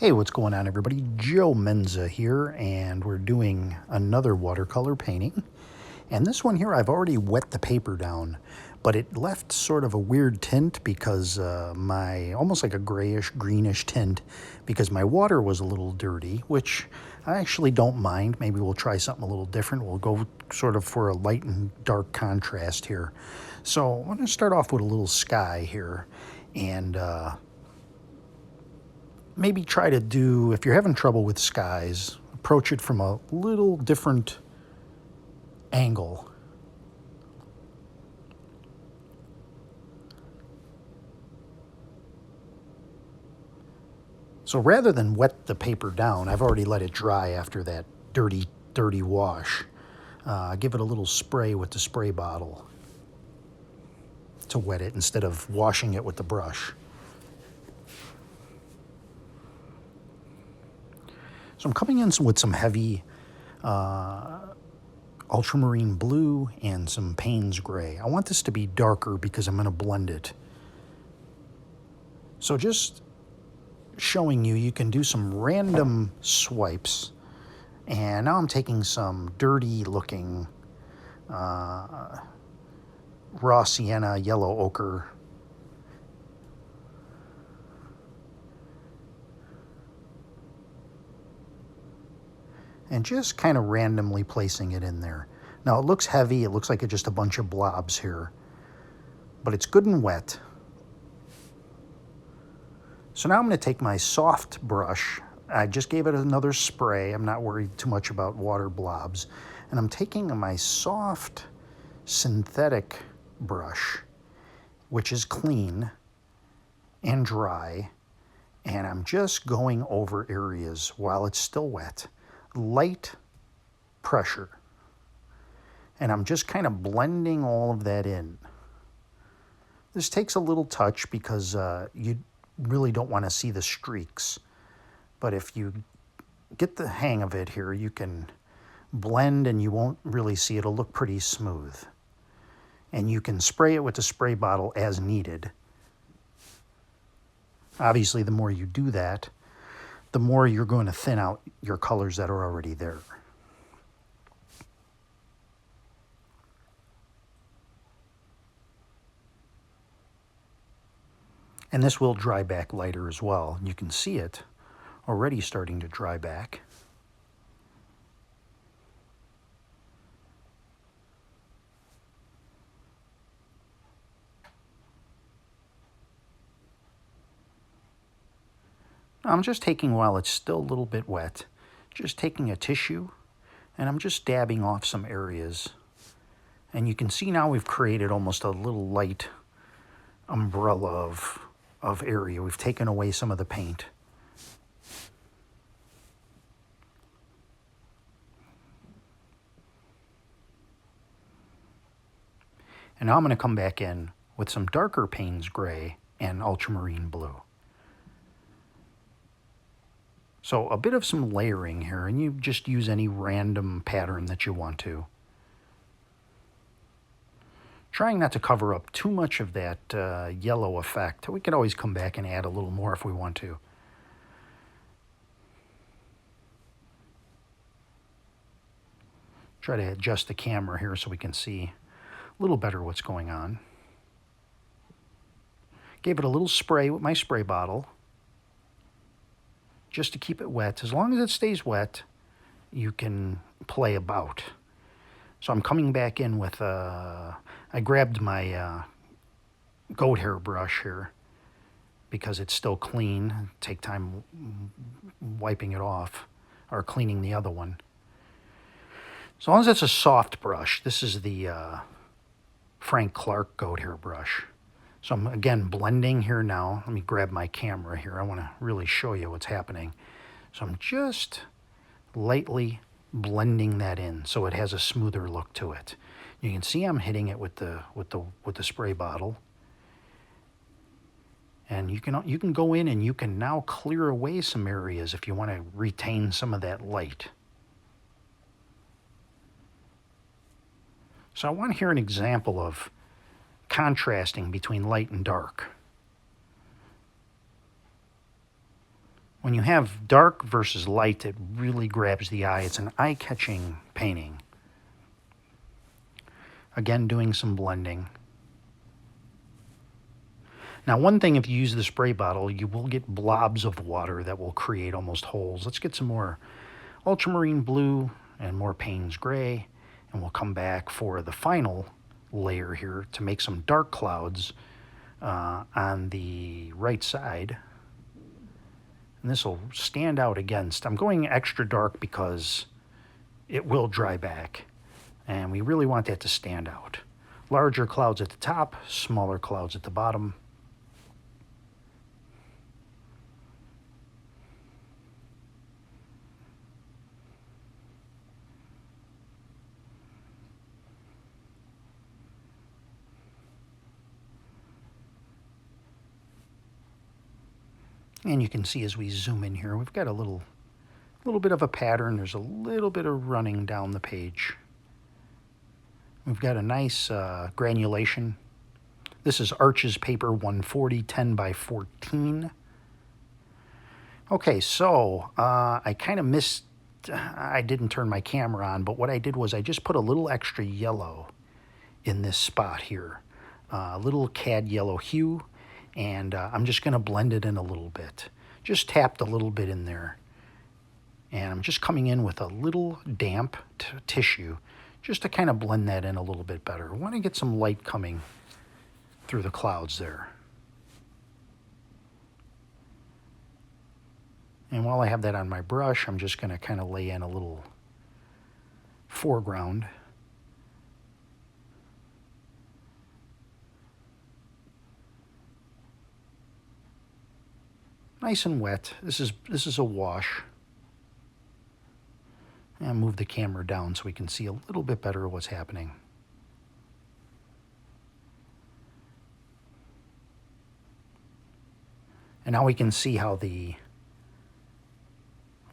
Hey, what's going on, everybody? Joe Menza here, and we're doing another watercolor painting. And this one here, I've already wet the paper down, but it left sort of a weird tint because almost like a grayish, greenish tint, because my water was a little dirty, which I actually don't mind. Maybe we'll try something a little different. We'll go sort of for a light and dark contrast here. So I'm going to start off with a little sky here, and maybe try to do, if you're having trouble with skies, approach it from a little different angle. So rather than wet the paper down, I've already let it dry after that dirty wash. Give it a little spray with the spray bottle to wet it instead of washing it with the brush. So I'm coming in with some heavy ultramarine blue and some Payne's gray. I want this to be darker because I'm going to blend it. So just showing you, you can do some random swipes. And now I'm taking some dirty looking raw sienna yellow ochre. And just kind of randomly placing it in there. Now it looks heavy, it looks like it's just a bunch of blobs here, but it's good and wet. So now I'm going to take my soft brush. I just gave it another spray. I'm not worried too much about water blobs. And I'm taking my soft synthetic brush, which is clean and dry, and I'm just going over areas while it's still wet. Light pressure, and I'm just kind of blending all of that in. This takes a little touch because you really don't want to see the streaks, but if you get the hang of it here, you can blend and you won't really see it. It'll look pretty smooth, and you can spray it with the spray bottle as needed. Obviously, the more you do that, the more you're going to thin out your colors that are already there. And this will dry back lighter as well. You can see it already starting to dry back. I'm just taking, while it's still a little bit wet, just taking a tissue and I'm just dabbing off some areas. And you can see now we've created almost a little light umbrella of area. We've taken away some of the paint. And now I'm going to come back in with some darker Payne's gray and ultramarine blue. So a bit of some layering here, and you just use any random pattern that you want to. Trying not to cover up too much of that yellow effect. We could always come back and add a little more if we want to. Try to adjust the camera here so we can see a little better what's going on. Gave it a little spray with my spray bottle, just to keep it wet. As long as it stays wet, you can play about. So I'm coming back in with, I grabbed my goat hair brush here because it's still clean. Take time wiping it off or cleaning the other one. As long as it's a soft brush, this is the Frank Clark goat hair brush. So I'm, again, blending here now. Let me grab my camera here. I want to really show you what's happening. So I'm just lightly blending that in so it has a smoother look to it. You can see I'm hitting it with the spray bottle. And you can go in and you can now clear away some areas if you want to retain some of that light. So I want to hear an example of contrasting between light and dark. When you have dark versus light, it really grabs the eye. It's an eye-catching painting. Again, doing some blending. Now, one thing, if you use the spray bottle, you will get blobs of water that will create almost holes. Let's get some more ultramarine blue and more Payne's gray, and we'll come back for the final layer here to make some dark clouds on the right side. And this will stand out against. I'm going extra dark because it will dry back, and we really want that to stand out. Larger clouds at the top, smaller clouds at the bottom. And you can see as we zoom in here, we've got a little bit of a pattern. There's a little bit of running down the page. We've got a nice granulation. This is Arches paper 140, 10 by 14. Okay, so I kind of missed, I didn't turn my camera on, but what I did was I just put a little extra yellow in this spot here. A little cad yellow hue. And I'm just going to blend it in a little bit. Just tapped a little bit in there. And I'm just coming in with a little damp tissue just to kind of blend that in a little bit better. I want to get some light coming through the clouds there. And while I have that on my brush, I'm just going to kind of lay in a little foreground. Nice and wet. This is a wash. And move the camera down so we can see a little bit better what's happening. And now we can see how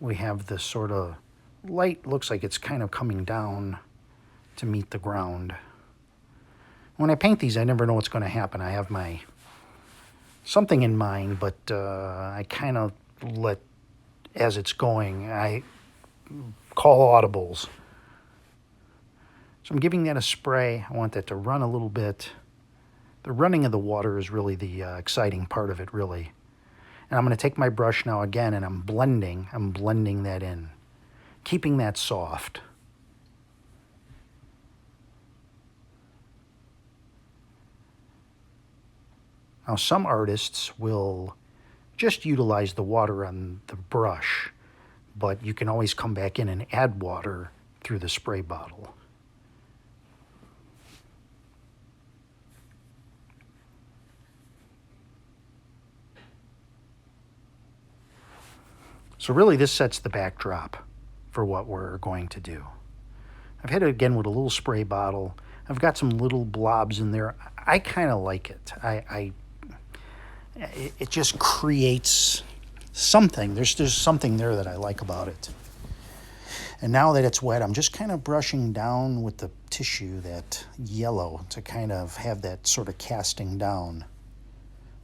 we have this sort of light, looks like it's kind of coming down to meet the ground. When I paint these, I never know what's going to happen. I have my something in mind, but I kind of let, as it's going, I call audibles. So I'm giving that a spray. I want that to run a little bit. The running of the water is really the exciting part of it, really. And I'm going to take my brush now again, and I'm blending that in, keeping that soft. Now, some artists will just utilize the water on the brush, but you can always come back in and add water through the spray bottle. So really this sets the backdrop for what we're going to do. I've hit it again with a little spray bottle. I've got some little blobs in there. I kind of like it. It just creates something. There's something there that I like about it. And now that it's wet, I'm just kind of brushing down with the tissue, that yellow, to kind of have that sort of casting down.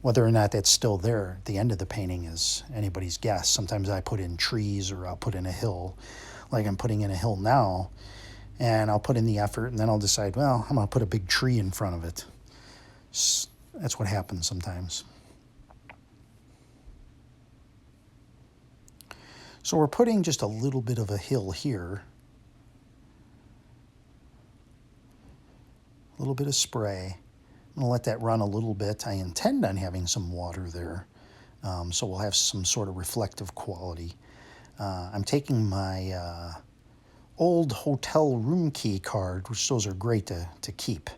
Whether or not that's still there at the end of the painting is anybody's guess. Sometimes I put in trees, or I'll put in a hill, like I'm putting in a hill now, and I'll put in the effort, and then I'll decide, well, I'm going to put a big tree in front of it. That's what happens sometimes. So we're putting just a little bit of a hill here. A little bit of spray. I'm going to let that run a little bit. I intend on having some water there, so we'll have some sort of reflective quality. I'm taking my old hotel room key card, which those are great to keep.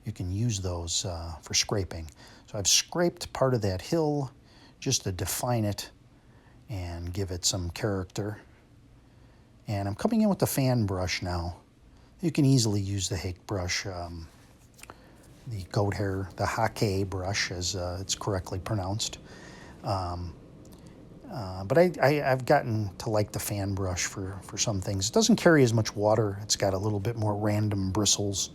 You can use those for scraping. So I've scraped part of that hill just to define it and give it some character. And I'm coming in with the fan brush now. You can easily use the hake brush, the goat hair, the hake brush, as it's correctly pronounced. But I've gotten to like the fan brush for some things. It doesn't carry as much water. It's got a little bit more random bristles.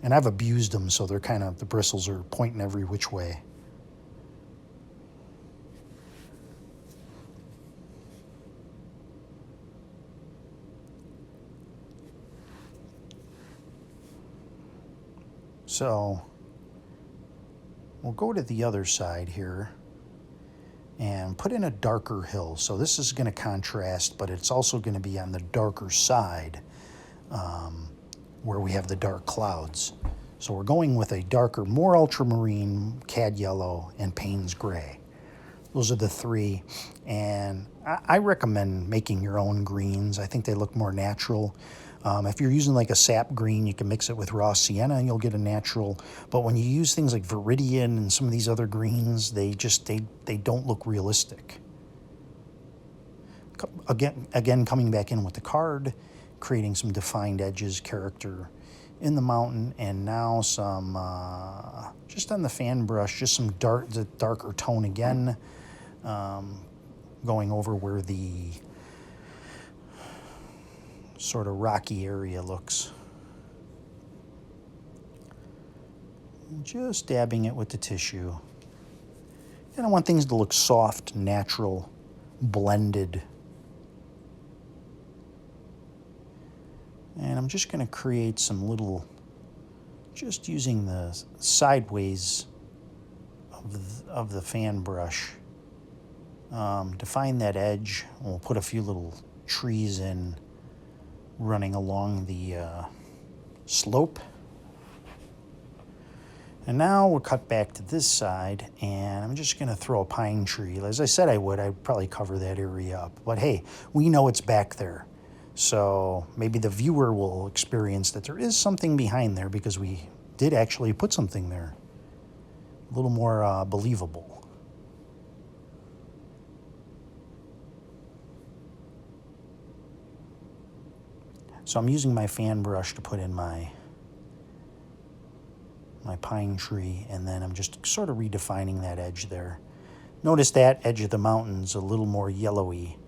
And I've abused them, so they're kind of, the bristles are pointing every which way. So we'll go to the other side here and put in a darker hill. So this is going to contrast, but it's also going to be on the darker side where we have the dark clouds. So we're going with a darker, more ultramarine, cad yellow, and Payne's gray. Those are the three, and I recommend making your own greens. I think they look more natural. If you're using like a sap green, you can mix it with raw sienna and you'll get a natural. But when you use things like Viridian and some of these other greens, they don't look realistic. Again, coming back in with the card, creating some defined edges, character in the mountain, and now some, just on the fan brush, just some darker tone again, going over where the sort of rocky area looks. Just dabbing it with the tissue. And I want things to look soft, natural, blended. And I'm just going to create some little, just using the sideways of the fan brush. Define that edge. We'll put a few little trees in running along the slope. And now we'll cut back to this side, and I'm just going to throw a pine tree. As I said I would, I'd probably cover that area up. But hey, we know it's back there. So maybe the viewer will experience that there is something behind there because we did actually put something there. A little more believable. So I'm using my fan brush to put in my pine tree, and then I'm just sort of redefining that edge there. Notice that edge of the mountain's a little more yellowy,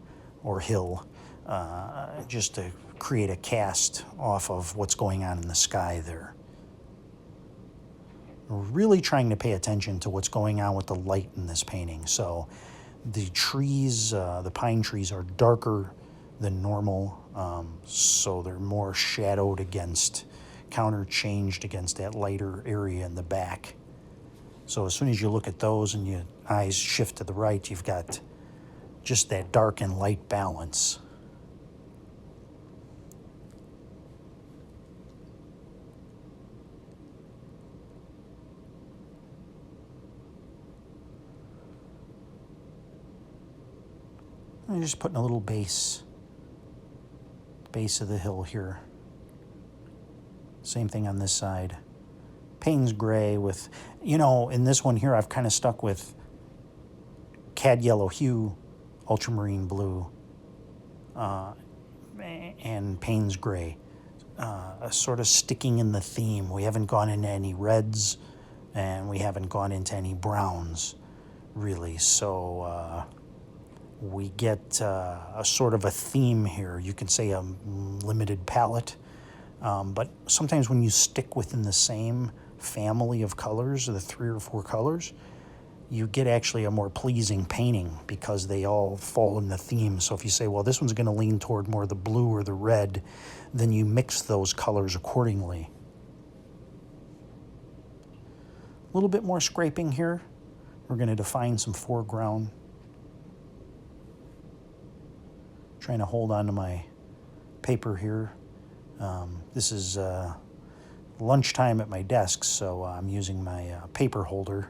or hill, just to create a cast off of what's going on in the sky there. We're really trying to pay attention to what's going on with the light in this painting. So the trees, the pine trees are darker than normal, so they're more shadowed against, counterchanged against that lighter area in the back. So as soon as you look at those and your eyes shift to the right, you've got just that dark and light balance. I'm just putting a little base of the hill here. Same thing on this side. Payne's gray with, in this one here, I've kind of stuck with cad yellow hue, ultramarine blue, and Payne's gray. Sort of sticking in the theme. We haven't gone into any reds, and we haven't gone into any browns, really. So we get a sort of a theme here. You can say a limited palette. But sometimes when you stick within the same family of colors, or the 3 or 4 colors, you get actually a more pleasing painting because they all fall in the theme. So if you say, well, this one's going to lean toward more the blue or the red, then you mix those colors accordingly. A little bit more scraping here. We're going to define some foreground. Trying to hold on to my paper here. This is lunchtime at my desk, so I'm using my paper holder.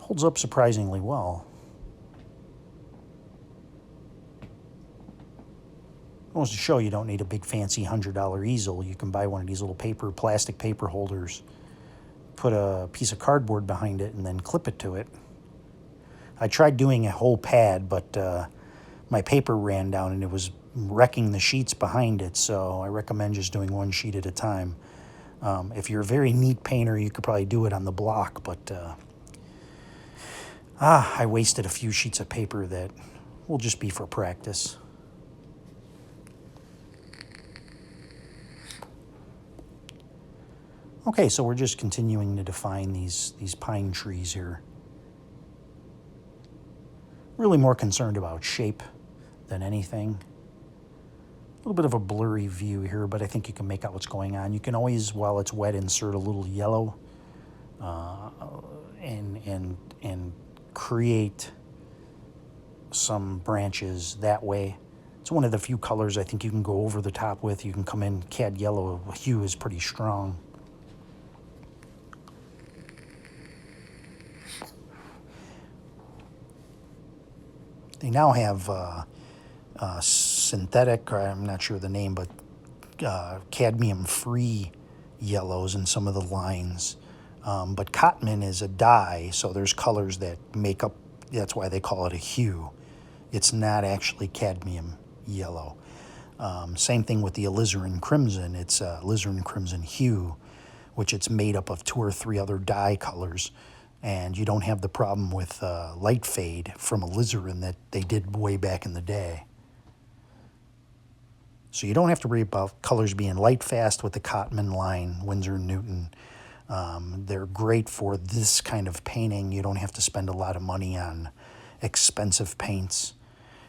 Holds up surprisingly well. Goes to show you don't need a big fancy $100 easel. You can buy one of these little plastic paper holders, put a piece of cardboard behind it, and then clip it to it. I tried doing a whole pad, but my paper ran down and it was wrecking the sheets behind it, so I recommend just doing one sheet at a time. If you're a very neat painter, you could probably do it on the block, but I wasted a few sheets of paper that will just be for practice. Okay, so we're just continuing to define these pine trees here. Really more concerned about shape than anything. little bit of a blurry view here, but I think you can make out what's going on. You can always, while it's wet, insert a little yellow and create some branches that way. It's one of the few colors I think you can go over the top with. You can come in, cad yellow hue is pretty strong. They now have synthetic, or I'm not sure the name, but cadmium-free yellows in some of the lines. But Cotman is a dye, so there's colors that make up, that's why they call it a hue. It's not actually cadmium yellow. Same thing with the alizarin crimson. It's a alizarin crimson hue, which it's made up of 2 or 3 other dye colors. And you don't have the problem with light fade from alizarin that they did way back in the day. So you don't have to worry about colors being light fast with the Cotman line, Winsor & Newton. They're great for this kind of painting. You don't have to spend a lot of money on expensive paints.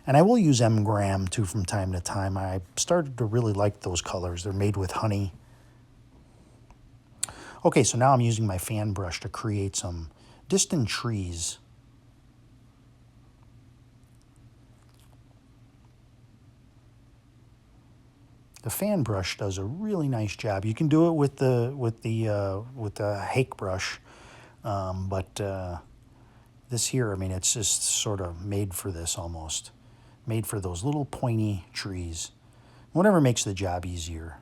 And I will use M-Gram too from time to time. I started to really like those colors. They're made with honey. Okay, so now I'm using my fan brush to create some distant trees. The fan brush does a really nice job. You can do it with the Hake brush, but this here, I mean, it's just sort of made for this almost. Made for those little pointy trees. Whatever makes the job easier.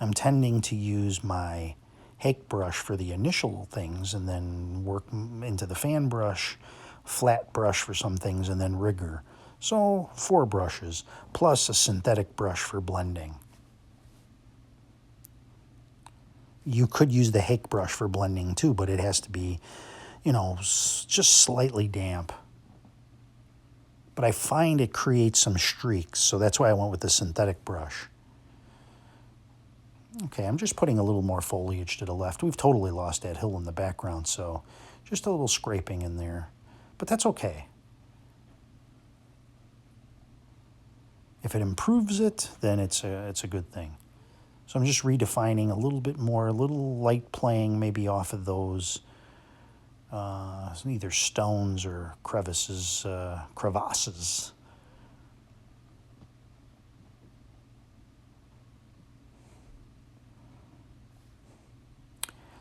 I'm tending to use my Hake brush for the initial things and then work into the fan brush, flat brush for some things, and then rigger. So 4 brushes, plus a synthetic brush for blending. You could use the Hake brush for blending too, but it has to be, you know, just slightly damp. But I find it creates some streaks, so that's why I went with the synthetic brush. Okay, I'm just putting a little more foliage to the left. We've totally lost that hill in the background, so just a little scraping in there. But that's okay. If it improves it, then it's a good thing. So I'm just redefining a little bit more, a little light playing maybe off of those either stones or crevasses.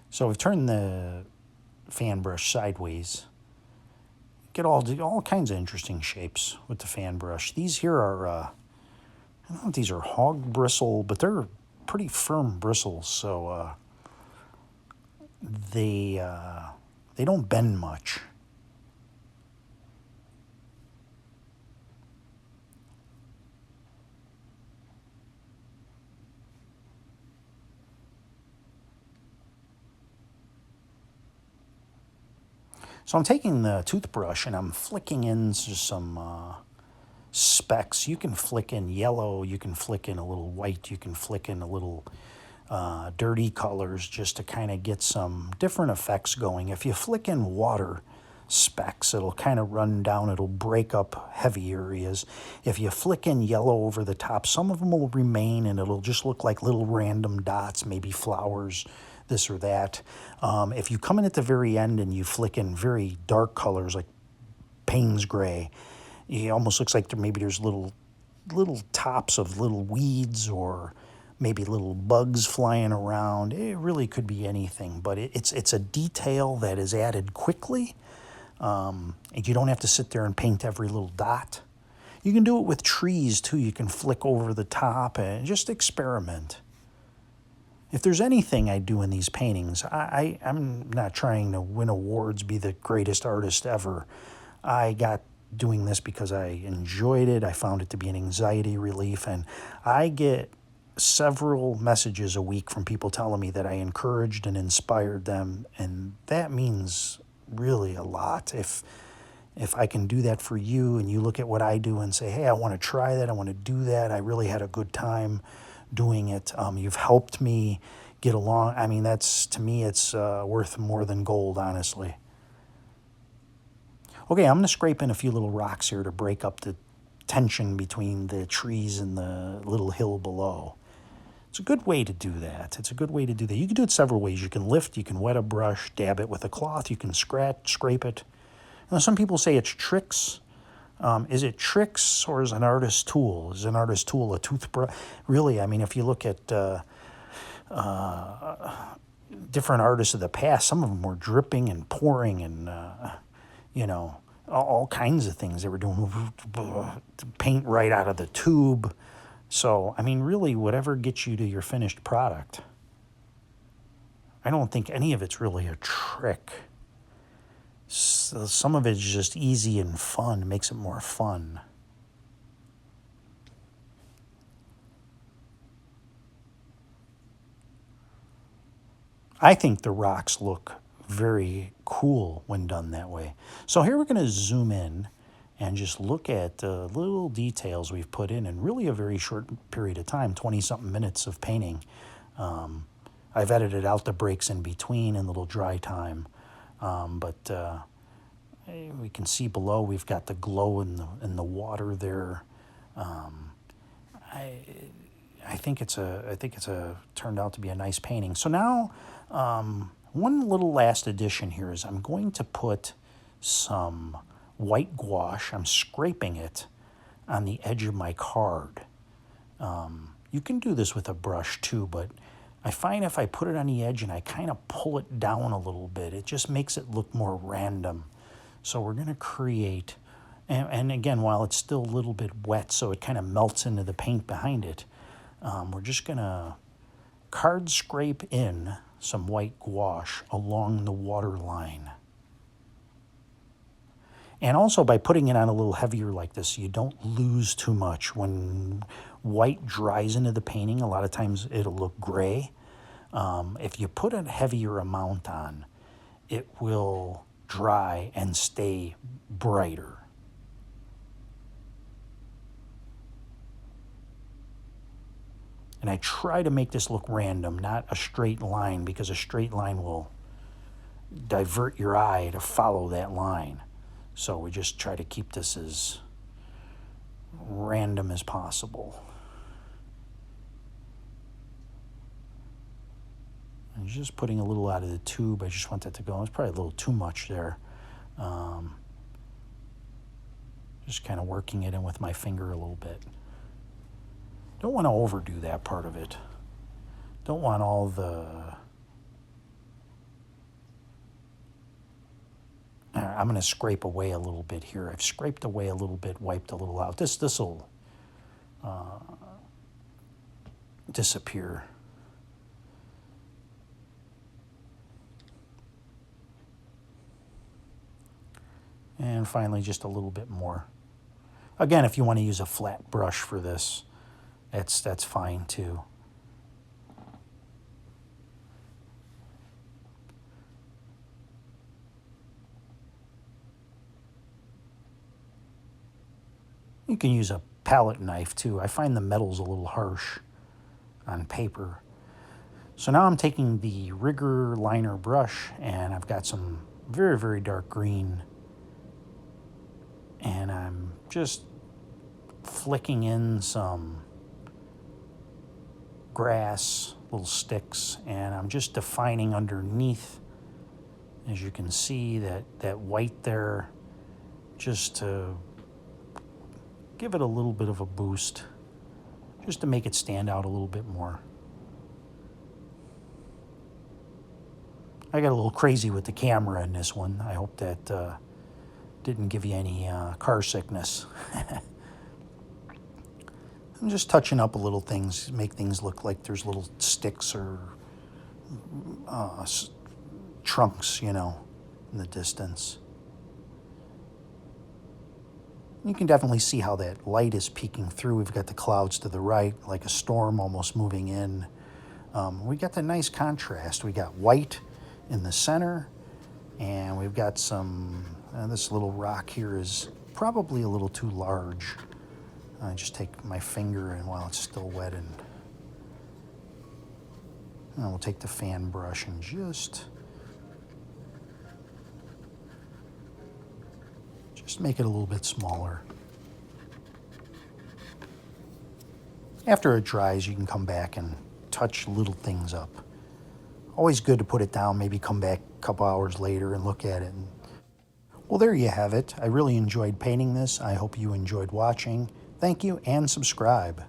So we've turned the fan brush sideways. Get all kinds of interesting shapes with the fan brush. These here are, I don't know if these are hog bristle, but they're pretty firm bristles, so they don't bend much. So I'm taking the toothbrush and I'm flicking into some specks. You can flick in yellow, you can flick in a little white, you can flick in a little dirty colors just to kind of get some different effects going. If you flick in water specks, it'll kind of run down, it'll break up heavy areas. If you flick in yellow over the top, some of them will remain and it'll just look like little random dots, maybe flowers, this or that. If you come in at the very end and you flick in very dark colors like Payne's gray, it almost looks like maybe there's little tops of little weeds or maybe little bugs flying around. It really could be anything, but it's a detail that is added quickly, and you don't have to sit there and paint every little dot. You can do it with trees too. You can flick over the top and just experiment. If there's anything I do in these paintings, I'm not trying to win awards, be the greatest artist ever. I got doing this because I enjoyed it. I found it to be an anxiety relief, and I get several messages a week from people telling me that I encouraged and inspired them, and that means really a lot. If I can do that for you and you look at what I do and say, hey, I want to try that, I want to do that, I really had a good time doing it, you've helped me get along. I mean, that's, to me, it's worth more than gold, honestly. Okay, I'm going to scrape in a few little rocks here to break up the tension between the trees and the little hill below. It's a good way to do that. It's a good way to do that. You can do it several ways. You can lift, you can wet a brush, dab it with a cloth, you can scrape it. Now, some people say it's tricks. Is it tricks or is it an artist's tool? Is an artist's tool a toothbrush? Really, I mean, if you look at different artists of the past, some of them were dripping and pouring and, you know, all kinds of things. They were doing paint right out of the tube. So, I mean, really, whatever gets you to your finished product. I don't think any of it's really a trick. So some of it's just easy and fun. It makes it more fun. I think the rocks look very cool when done that way. So here we're going to zoom in and just look at the little details we've put in really a very short period of time, 20-something minutes of painting. I've edited out the breaks in between and little dry time. But we can see below we've got the glow in the water there. I think it's turned out to be a nice painting. So now one little last addition here is I'm going to put some white gouache. I'm scraping it on the edge of my card. You can do this with a brush too, but I find if I put it on the edge and I kind of pull it down a little bit, it just makes it look more random. So we're going to create, and again, while it's still a little bit wet, so it kind of melts into the paint behind it, we're just going to card scrape in some white gouache along the water line. And also by putting it on a little heavier like this, you don't lose too much. When white dries into the painting, a lot of times it'll look gray. If you put a heavier amount on, it will dry and stay brighter. And I try to make this look random, not a straight line, because a straight line will divert your eye to follow that line. So we just try to keep this as random as possible. And just putting a little out of the tube, I just want that to go. It's probably a little too much there. Just kind of working it in with my finger a little bit. Don't want to overdo that part of it. Don't want all the... I'm going to scrape away a little bit here. I've scraped away a little bit, wiped a little out. This will disappear. And finally, just a little bit more. Again, if you want to use a flat brush for this, that's fine too. You can use a palette knife too. I find the metal's a little harsh on paper. So now I'm taking the Rigger liner brush and I've got some very, very dark green. And I'm just flicking in some grass, little sticks, and I'm just defining underneath, as you can see, that white there, just to give it a little bit of a boost, just to make it stand out a little bit more. I got a little crazy with the camera in this one. I hope that didn't give you any car sickness. I'm just touching up a little things, make things look like there's little sticks or trunks, you know, in the distance. You can definitely see how that light is peeking through. We've got the clouds to the right, like a storm almost moving in. We got the nice contrast. We got white in the center, and we've got some, this little rock here is probably a little too large. I just take my finger and while it's still wet, and we'll take the fan brush and just make it a little bit smaller. After it dries, you can come back and touch little things up. Always good to put it down, maybe come back a couple hours later and look at it. Well, there you have it. I really enjoyed painting this. I hope you enjoyed watching. Thank you, and subscribe.